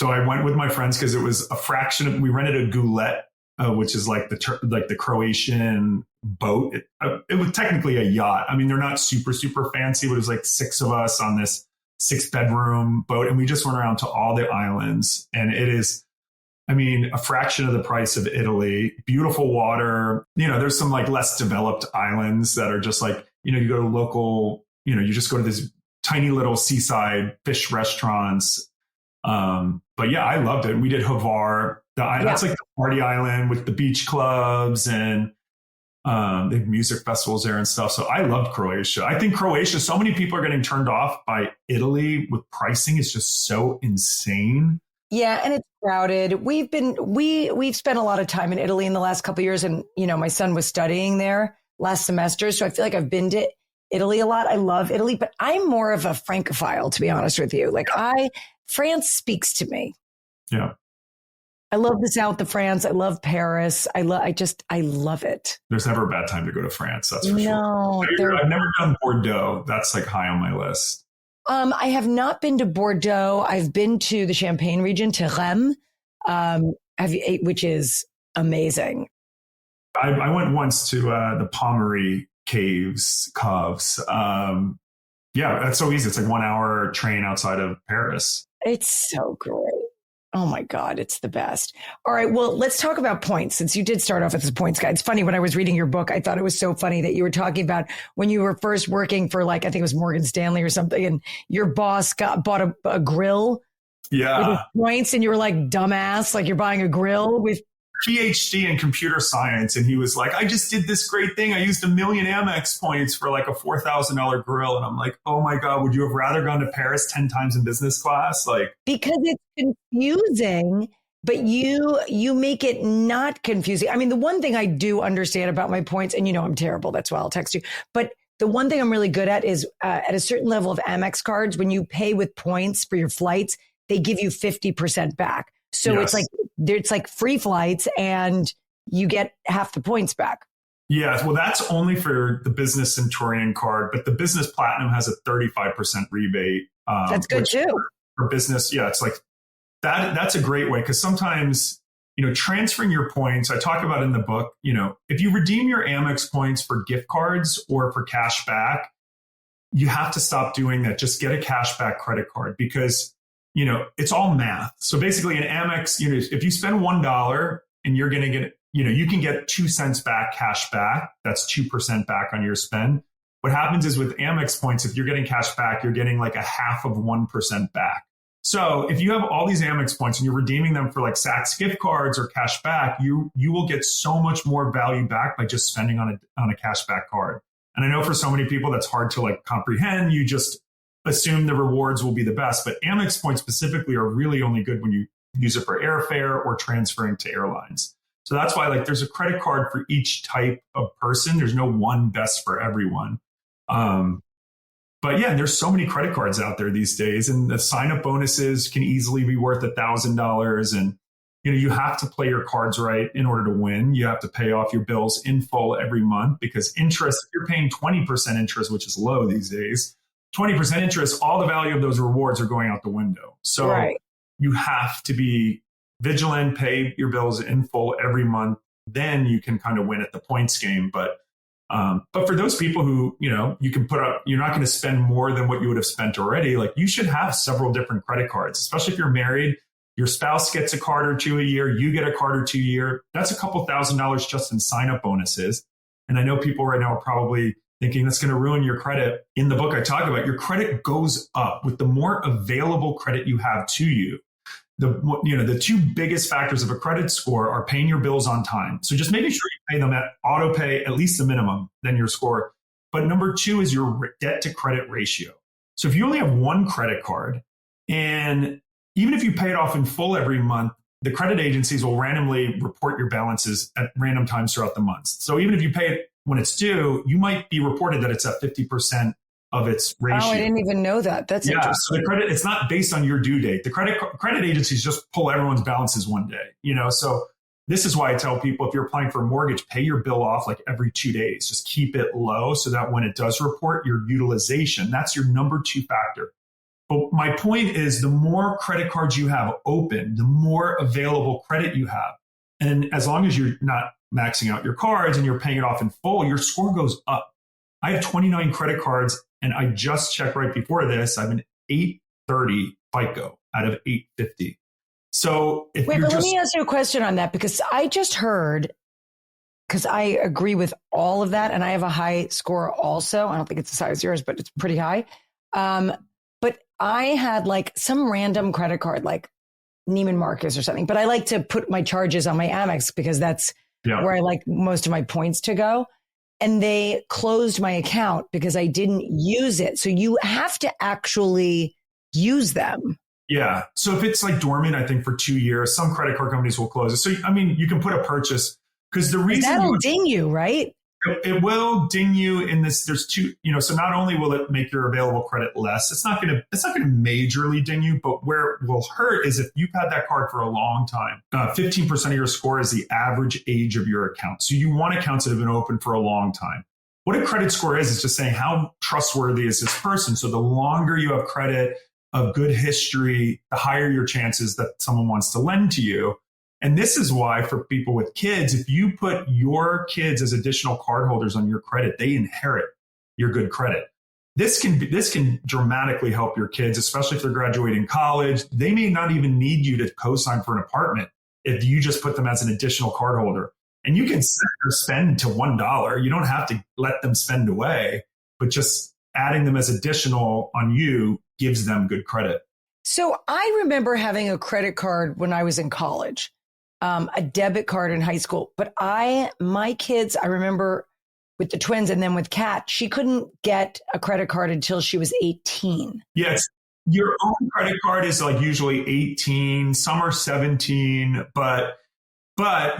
I went with my friends because it was a fraction of, we rented a goulette, which is like the Croatian boat. It was technically a yacht. I mean, they're not super, super fancy, but it was like 6 of us on this 6-bedroom boat. And we just went around to all the islands. And it is, a fraction of the price of Italy, beautiful water. There's some like less developed islands that are just like, you go to local, you just go to this tiny little seaside fish restaurants. But yeah, I loved it. We did Hvar. That's like the party island with the beach clubs and they have music festivals there and stuff. So I loved Croatia. I think Croatia, so many people are getting turned off by Italy with pricing. It's just so insane. Yeah, and it's crowded. We've spent a lot of time in Italy in the last couple of years, and my son was studying there last semester, so I feel like I've been to Italy a lot. I love Italy, but I'm more of a Francophile, to be honest with you. Like France speaks to me. Yeah. I love the south of France. I love Paris. I love it. There's never a bad time to go to France. That's for sure. I've never done Bordeaux. That's like high on my list. I have not been to Bordeaux. I've been to the Champagne region, to Rheims, which is amazing. I went once to the Pommery Coves. Yeah, that's so easy. It's like 1 hour train outside of Paris. It's so great. Oh my God, it's the best. All right, well, let's talk about points, since you did start off with this points guide. It's funny, when I was reading your book, I thought it was so funny that you were talking about when you were first working for, like, I think it was Morgan Stanley or something, and your boss bought a grill with points, and you were like, dumbass, like you're buying a grill with PhD in computer science, and he was like, I just did this great thing. I used 1 million AmEx points for like a $4,000 grill. And I'm like, oh my God, would you have rather gone to Paris 10 times in business class? Like, because it's confusing, but you make it not confusing. I mean, the one thing I do understand about my points, and I'm terrible, that's why I'll text you. But the one thing I'm really good at is at a certain level of AmEx cards, when you pay with points for your flights, they give you 50% back. So it's like free flights and you get half the points back. Yeah, well, that's only for the business Centurion card, but the business Platinum has a 35% rebate. That's good too. For business, yeah, it's like that. That's a great way, because sometimes, transferring your points, I talk about in the book, if you redeem your Amex points for gift cards or for cash back, you have to stop doing that. Just get a cash back credit card, because it's all math. So basically in Amex, if you spend $1 and you're going to get, you can get 2 cents back cash back. That's 2% back on your spend. What happens is with Amex points, if you're getting cash back, you're getting like a half of 1% back. So if you have all these Amex points and you're redeeming them for like Saks gift cards or cash back, you will get so much more value back by just spending on a cash back card. And I know for so many people that's hard to like comprehend. You just assume the rewards will be the best, but Amex points specifically are really only good when you use it for airfare or transferring to airlines. So that's why, like, there's a credit card for each type of person. There's no one best for everyone. But yeah, there's so many credit cards out there these days, and the sign-up bonuses can easily be worth $1,000. And you have to play your cards right in order to win. You have to pay off your bills in full every month, because interest, if you're paying 20% interest, which is low these days, 20% interest, all the value of those rewards are going out the window. So you have to be vigilant, pay your bills in full every month. Then you can kind of win at the points game. But for those people who, you can put up, you're not going to spend more than what you would have spent already. Like, you should have several different credit cards, especially if you're married. Your spouse gets a card or two a year. You get a card or two a year. That's a couple $1,000s just in sign-up bonuses. And I know people right now are probably thinking that's going to ruin your credit. In the book, I talk about your credit goes up with the more available credit you have to you. The two biggest factors of a credit score are paying your bills on time. So just making sure you pay them at auto pay, at least the minimum, then your score. But number two is your debt to credit ratio. So if you only have one credit card, and even if you pay it off in full every month, the credit agencies will randomly report your balances at random times throughout the month. So even if you pay it when it's due, you might be reported that it's at 50% of its ratio. Oh, I didn't even know that. That's interesting. So the credit, it's not based on your due date. The credit agencies just pull everyone's balances one day, So this is why I tell people, if you're applying for a mortgage, pay your bill off like every 2 days. Just keep it low so that when it does report your utilization, that's your number 2 factor. But my point is, the more credit cards you have open, the more available credit you have. And as long as you're not maxing out your cards and you're paying it off in full, your score goes up. I have 29 credit cards, and I just checked right before this. I have an 830 FICO out of 850. So if let me ask you a question on that, because I just heard, because I agree with all of that, and I have a high score also. I don't think it's as high as yours, but it's pretty high. But I had like some random credit card, like Neiman Marcus or something. But I like to put my charges on my Amex because that's where I like most of my points to go. And they closed my account because I didn't use it. So you have to actually use them. Yeah. So if it's like dormant, I think for 2 years, some credit card companies will close it. So, I mean, you can put a purchase, because the reason that'll ding you, right? It will ding you in this. There's two, so not only will it make your available credit less, it's not going to majorly ding you, but where it will hurt is if you've had that card for a long time. 15% of your score is the average age of your account. So you want accounts that have been open for a long time. what a credit score is just saying how trustworthy is this person. So the longer you have credit of good history, the higher your chances that someone wants to lend to you. And this is why for people with kids, if you put your kids as additional cardholders on your credit, they inherit your good credit. This can dramatically help your kids, especially if they're graduating college. They may not even need you to co-sign for an apartment if you just put them as an additional cardholder. And you can set their spend to $1. You don't have to let them spend away, but just adding them as additional on you gives them good credit. So I remember having a credit card when I was in college, a debit card in high school. But my kids, I remember with the twins and then with Kat, she couldn't get a credit card until she was 18. Yes. Your own credit card is like usually 18, some are 17, but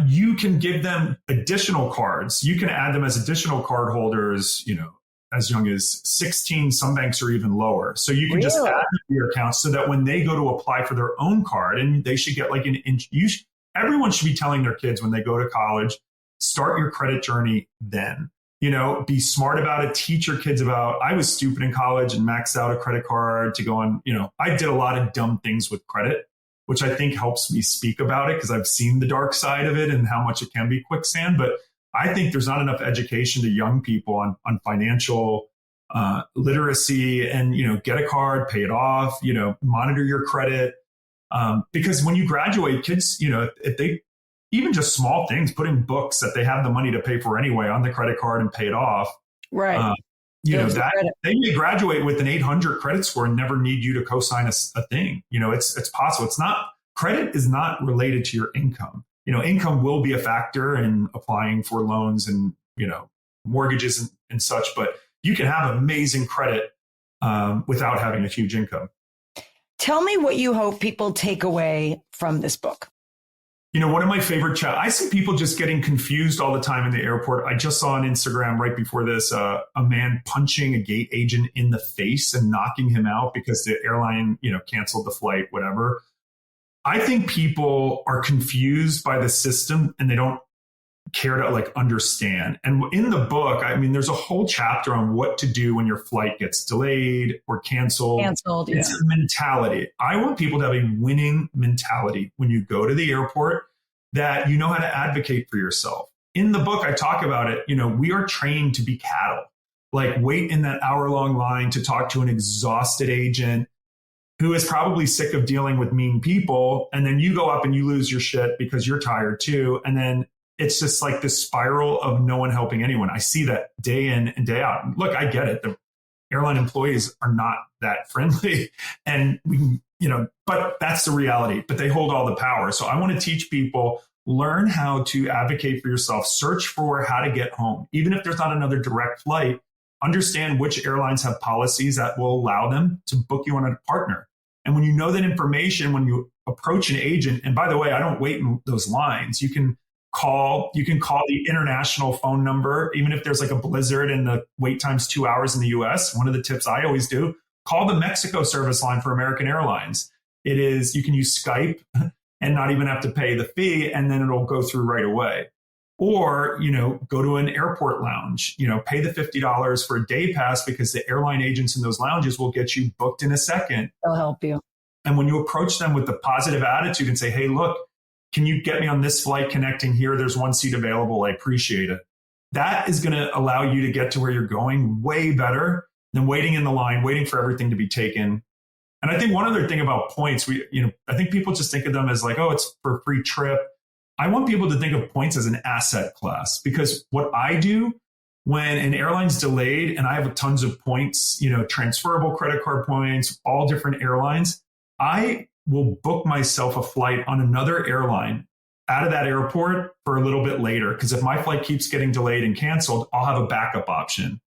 you can give them additional cards. You can add them as additional card holders, as young as 16. Some banks are even lower. So you can just add them to your account so that when they go to apply for their own card, and they should get like everyone should be telling their kids when they go to college, start your credit journey then. Be smart about it. Teach your kids about, I was stupid in college and maxed out a credit card to go on. I did a lot of dumb things with credit, which I think helps me speak about it because I've seen the dark side of it and how much it can be quicksand. But I think there's not enough education to young people on financial literacy and, get a card, pay it off, monitor your credit. Because when you graduate, kids, if they, even just small things, putting books that they have the money to pay for anyway on the credit card and pay it off. Right. That they may graduate with an 800 credit score and never need you to co-sign a thing. It's possible. Credit is not related to your income. Income will be a factor in applying for loans and, mortgages and such, but you can have amazing credit without having a huge income. Tell me what you hope people take away from this book. One of my favorite I see people just getting confused all the time in the airport. I just saw on Instagram right before this, a man punching a gate agent in the face and knocking him out because the airline, canceled the flight, whatever. I think people are confused by the system and they don't care to understand. And in the book, there's a whole chapter on what to do when your flight gets delayed or canceled. It's a mentality. I want people to have a winning mentality when you go to the airport, that you know how to advocate for yourself. In the book, I talk about it. We are trained to be cattle, wait in that hour-long line to talk to an exhausted agent who is probably sick of dealing with mean people. And then you go up and you lose your shit because you're tired too. And then it's just like this spiral of no one helping anyone. I see that day in and day out. Look, I get it. The airline employees are not that friendly, and but that's the reality. But they hold all the power. So I want to teach people, learn how to advocate for yourself, search for how to get home. Even if there's not another direct flight, understand which airlines have policies that will allow them to book you on a partner. And when you know that information, when you approach an agent, and by the way, I don't wait in those lines. You can call the international phone number, even if there's a blizzard and the wait time's 2 hours in the US. One of the tips I always do, call the Mexico service line for American Airlines. You can use Skype and not even have to pay the fee, and then it'll go through right away. Or, go to an airport lounge, pay the $50 for a day pass because the airline agents in those lounges will get you booked in a second. They'll help you. And when you approach them with the positive attitude and say, hey, look, can you get me on this flight connecting here? There's one seat available. I appreciate it. That is going to allow you to get to where you're going way better than waiting in the line, waiting for everything to be taken. And I think one other thing about points, I think people just think of them as it's for a free trip. I want people to think of points as an asset class, because what I do when an airline's delayed and I have tons of points, transferable credit card points, all different airlines, I will book myself a flight on another airline out of that airport for a little bit later. Because if my flight keeps getting delayed and canceled, I'll have a backup option.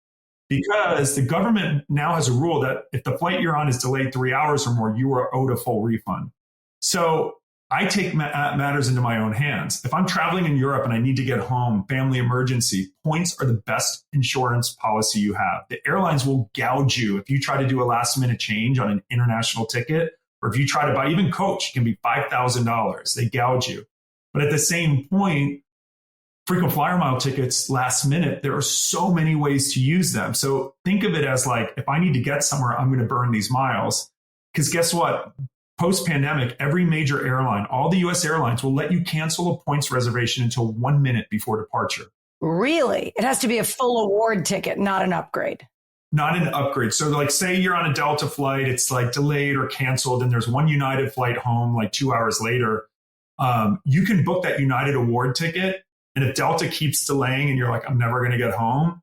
Because the government now has a rule that if the flight you're on is delayed 3 hours or more, you are owed a full refund. So I take matters into my own hands. If I'm traveling in Europe and I need to get home, family emergency, points are the best insurance policy you have. The airlines will gouge you if you try to do a last minute change on an international ticket, or if you try to buy, even coach, it can be $5,000. They gouge you. But at the same point, frequent flyer mile tickets last minute, there are so many ways to use them. So think of it as like, if I need to get somewhere, I'm going to burn these miles. Because guess what? Post-pandemic, every major airline, all the US airlines will let you cancel a points reservation until 1 minute before departure. Really? It has to be a full award ticket, not an upgrade. Not an upgrade. So like, say you're on a Delta flight, it's like delayed or canceled, and there's one United flight home like 2 hours later. You can book that United award ticket. And if Delta keeps delaying and you're like, I'm never going to get home,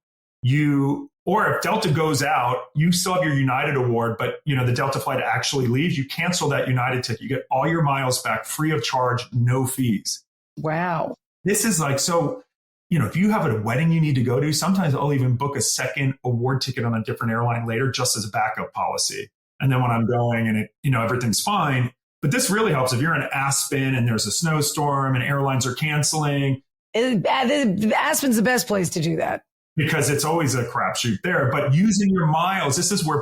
or if Delta goes out, you still have your United award, but the Delta flight actually leaves, you cancel that United ticket. You get all your miles back free of charge, no fees. Wow. This is like, so, if you have a wedding you need to go to, sometimes I'll even book a second award ticket on a different airline later, just as a backup policy. And then when I'm going and everything's fine, but this really helps if you're in Aspen and there's a snowstorm and airlines are canceling. Aspen's the best place to do that. Because it's always a crapshoot there. But using your miles, this is where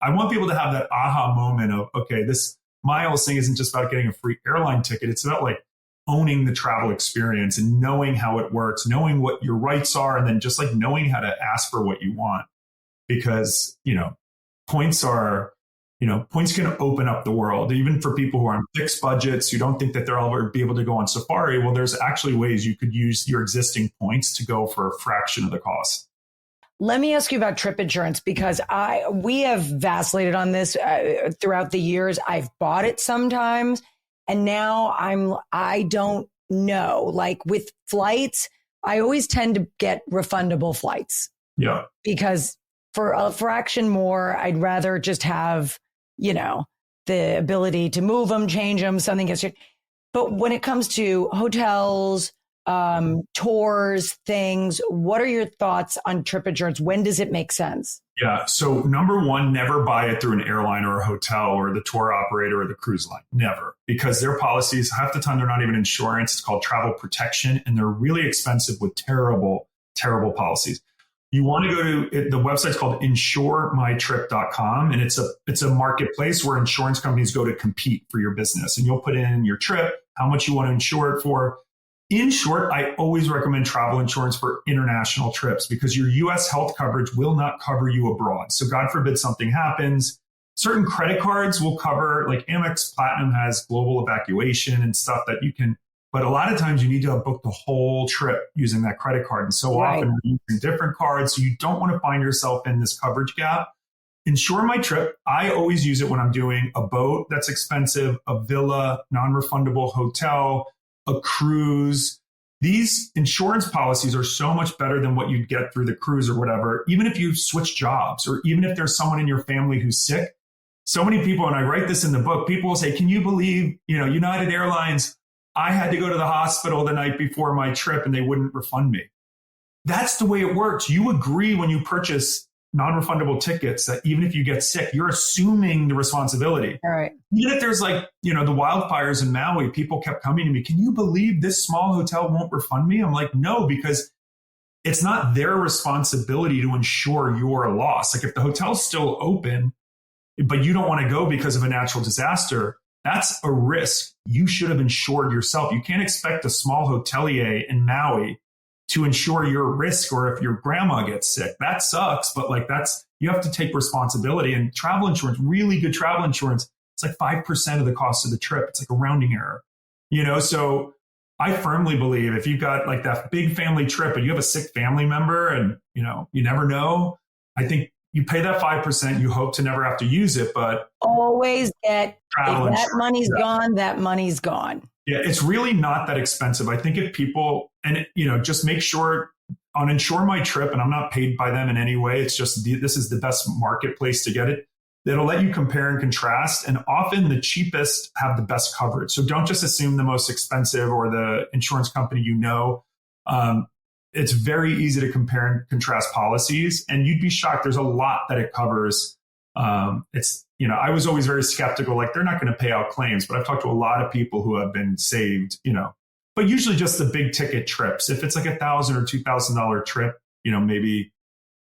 I want people to have that aha moment of, okay, this miles thing isn't just about getting a free airline ticket. It's about like owning the travel experience and knowing how it works, knowing what your rights are, and then just like knowing how to ask for what you want. Because, points can open up the world, even for people who are on fixed budgets, who don't think that they'll ever be able to go on safari. Well, there's actually ways you could use your existing points to go for a fraction of the cost. Let me ask you about trip insurance, because we have vacillated on this throughout the years. I've bought it sometimes, and now I don't know. Like with flights, I always tend to get refundable flights. Yeah. Because for a fraction more, I'd rather just have the ability to move them, change them, something gets. But when it comes to hotels, tours, things, what are your thoughts on trip insurance? When does it make sense? Yeah. So number one, never buy it through an airline or a hotel or the tour operator or the cruise line. Never. Because their policies, half the time, they're not even insurance. It's called travel protection. And they're really expensive with terrible, terrible policies. You want to go to the website's called insuremytrip.com. And it's a marketplace where insurance companies go to compete for your business. And you'll put in your trip, how much you want to insure it for. In short, I always recommend travel insurance for international trips because your US health coverage will not cover you abroad. So God forbid something happens. Certain credit cards will cover, like Amex Platinum has global evacuation and stuff that you can. But a lot of times you need to book the whole trip using that credit card. And so often we're using different cards. So you don't want to find yourself in this coverage gap. Insure My Trip. I always use it when I'm doing a boat that's expensive, a villa, non-refundable hotel, a cruise. These insurance policies are so much better than what you'd get through the cruise or whatever. Even if you switch jobs or even if there's someone in your family who's sick. So many people, and I write this in the book, people will say, can you believe, United Airlines, I had to go to the hospital the night before my trip and they wouldn't refund me. That's the way it works. You agree when you purchase non-refundable tickets that even if you get sick, you're assuming the responsibility. All right. Even if there's the wildfires in Maui, people kept coming to me, can you believe this small hotel won't refund me? I'm like, no, because it's not their responsibility to ensure your loss. Like if the hotel's still open, but you don't want to go because of a natural disaster, that's a risk you should have insured yourself. You can't expect a small hotelier in Maui to insure your risk, or if your grandma gets sick. That sucks, but you have to take responsibility. And travel insurance, really good travel insurance, it's like 5% of the cost of the trip. It's like a rounding error, So I firmly believe if you've got like that big family trip and you have a sick family member and, you never know, I think you pay that 5%, you hope to never have to use it, but always get travel insurance. That money's gone, that money's gone. Yeah, it's really not that expensive. I think if people, and just make sure on Insure My Trip, and I'm not paid by them in any way, it's just this is the best marketplace to get it. It'll let you compare and contrast, and often the cheapest have the best coverage. So don't just assume the most expensive or the insurance company It's very easy to compare and contrast policies, and you'd be shocked. There's a lot that it covers. I was always very skeptical, like they're not going to pay out claims, but I've talked to a lot of people who have been saved, but usually just the big ticket trips. If it's like $1,000 or $2,000 trip, maybe,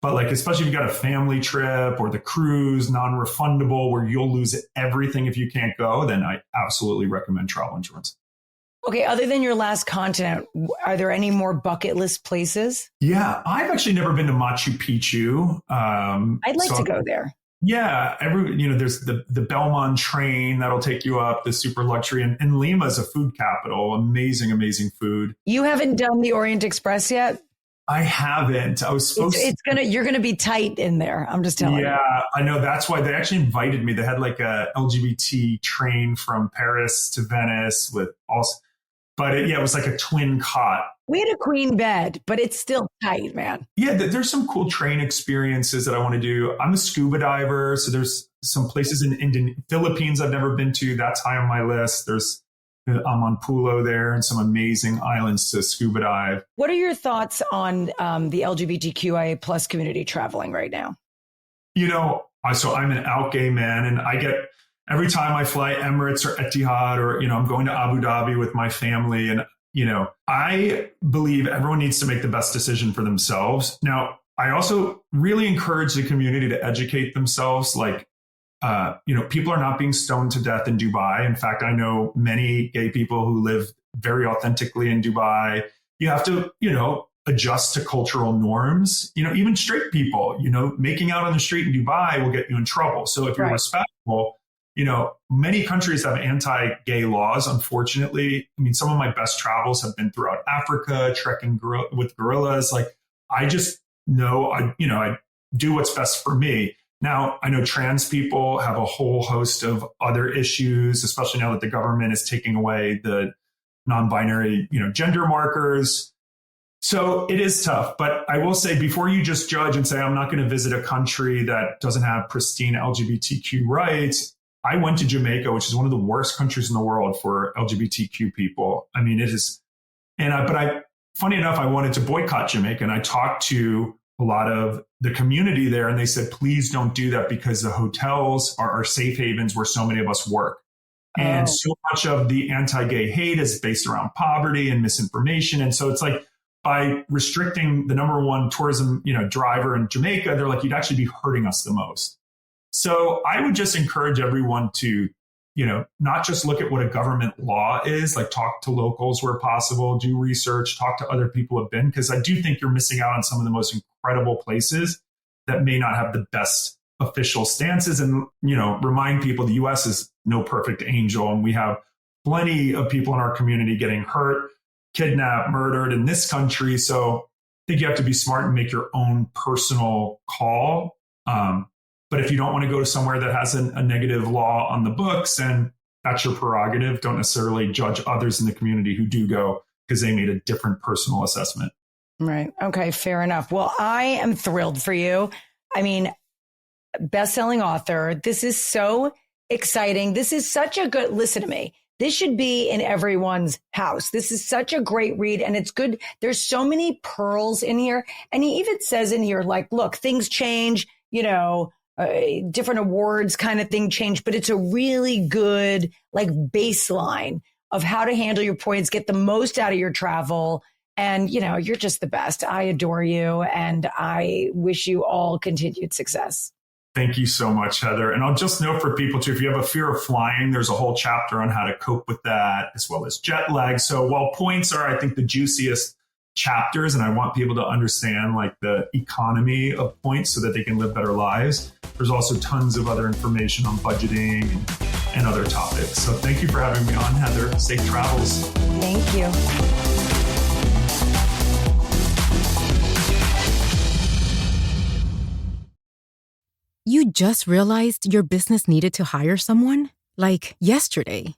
but like, especially if you got a family trip or the cruise, non-refundable, where you'll lose everything if you can't go, then I absolutely recommend travel insurance. Okay, other than your last continent, are there any more bucket list places? Yeah, I've actually never been to Machu Picchu. I'd like to go there. Yeah, there's the Belmont train that'll take you up, the super luxury, and Lima is a food capital. Amazing, amazing food. You haven't done the Orient Express yet? I haven't. I was supposed to. You're gonna be tight in there. I'm just telling you. Yeah, I know. That's why they actually invited me. They had like a LGBT train from Paris to Venice with also, but it was like a twin cot. We had a queen bed, but it's still tight, man. Yeah, there's some cool train experiences that I want to do. I'm a scuba diver, so there's some places in Philippines I've never been to. That's high on my list. I'm on Pulo there and some amazing islands to scuba dive. What are your thoughts on the LGBTQIA plus community traveling right now? So I'm an out gay man, and I get every time I fly Emirates or Etihad, or I'm going to Abu Dhabi with my family, and I believe everyone needs to make the best decision for themselves. Now, I also really encourage the community to educate themselves. Like, people are not being stoned to death in Dubai. In fact, I know many gay people who live very authentically in Dubai. You have to, adjust to cultural norms. Even straight people, making out on the street in Dubai will get you in trouble. So if you're respectful, many countries have anti-gay laws, unfortunately. I mean, some of my best travels have been throughout Africa, trekking with gorillas. Like, I just know, I do what's best for me. Now, I know trans people have a whole host of other issues, especially now that the government is taking away the non-binary, gender markers. So it is tough. But I will say, before you just judge and say, I'm not going to visit a country that doesn't have pristine LGBTQ rights, I went to Jamaica, which is one of the worst countries in the world for LGBTQ people. I mean, it is. Funny enough, I wanted to boycott Jamaica, and I talked to a lot of the community there, and they said, please don't do that, because the hotels are safe havens where so many of us work. And so much of the anti-gay hate is based around poverty and misinformation. And so it's like, by restricting the number one tourism, driver in Jamaica, they're like, you'd actually be hurting us the most. So I would just encourage everyone to, not just look at what a government law is, like talk to locals where possible, do research, talk to other people who have been, because I do think you're missing out on some of the most incredible places that may not have the best official stances. And, remind people the U.S. is no perfect angel, and we have plenty of people in our community getting hurt, kidnapped, murdered in this country. So I think you have to be smart and make your own personal call. But if you don't want to go to somewhere that has a negative law on the books, and that's your prerogative, don't necessarily judge others in the community who do go because they made a different personal assessment. Right. Okay. Fair enough. Well, I am thrilled for you. I mean, best-selling author. This is so exciting. This is such a good, listen to me. This should be in everyone's house. This is such a great read, and it's good. There's so many pearls in here. And he even says in here, like, look, things change, different awards kind of thing change, but it's a really good like baseline of how to handle your points, get the most out of your travel. And, you're just the best. I adore you, and I wish you all continued success. Thank you so much, Heather. And I'll just note for people too, if you have a fear of flying, there's a whole chapter on how to cope with that, as well as jet lag. So while points are, I think, the juiciest chapters, and I want people to understand like the economy of points so that they can live better lives, there's also tons of other information on budgeting and other topics. So thank you for having me on, Heather. Safe travels. Thank you. You just realized your business needed to hire someone? Like yesterday.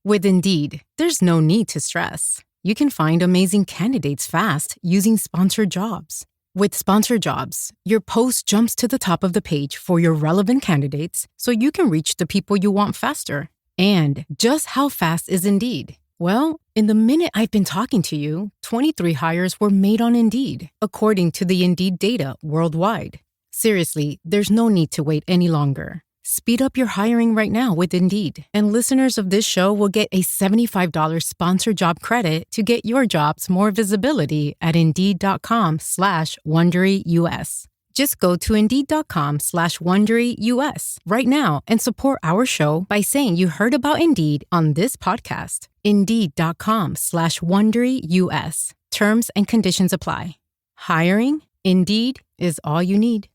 With Indeed, there's no need to stress. You can find amazing candidates fast using Sponsored Jobs. With Sponsored Jobs, your post jumps to the top of the page for your relevant candidates so you can reach the people you want faster. And just how fast is Indeed? Well, in the minute I've been talking to you, 23 hires were made on Indeed, according to the Indeed data worldwide. Seriously, there's no need to wait any longer. Speed up your hiring right now with Indeed, and listeners of this show will get a $75 sponsored job credit to get your jobs more visibility at Indeed.com/WonderyUS. Just go to Indeed.com/WonderyUS right now and support our show by saying you heard about Indeed on this podcast. Indeed.com/WonderyUS. Terms and conditions apply. Hiring? Indeed is all you need.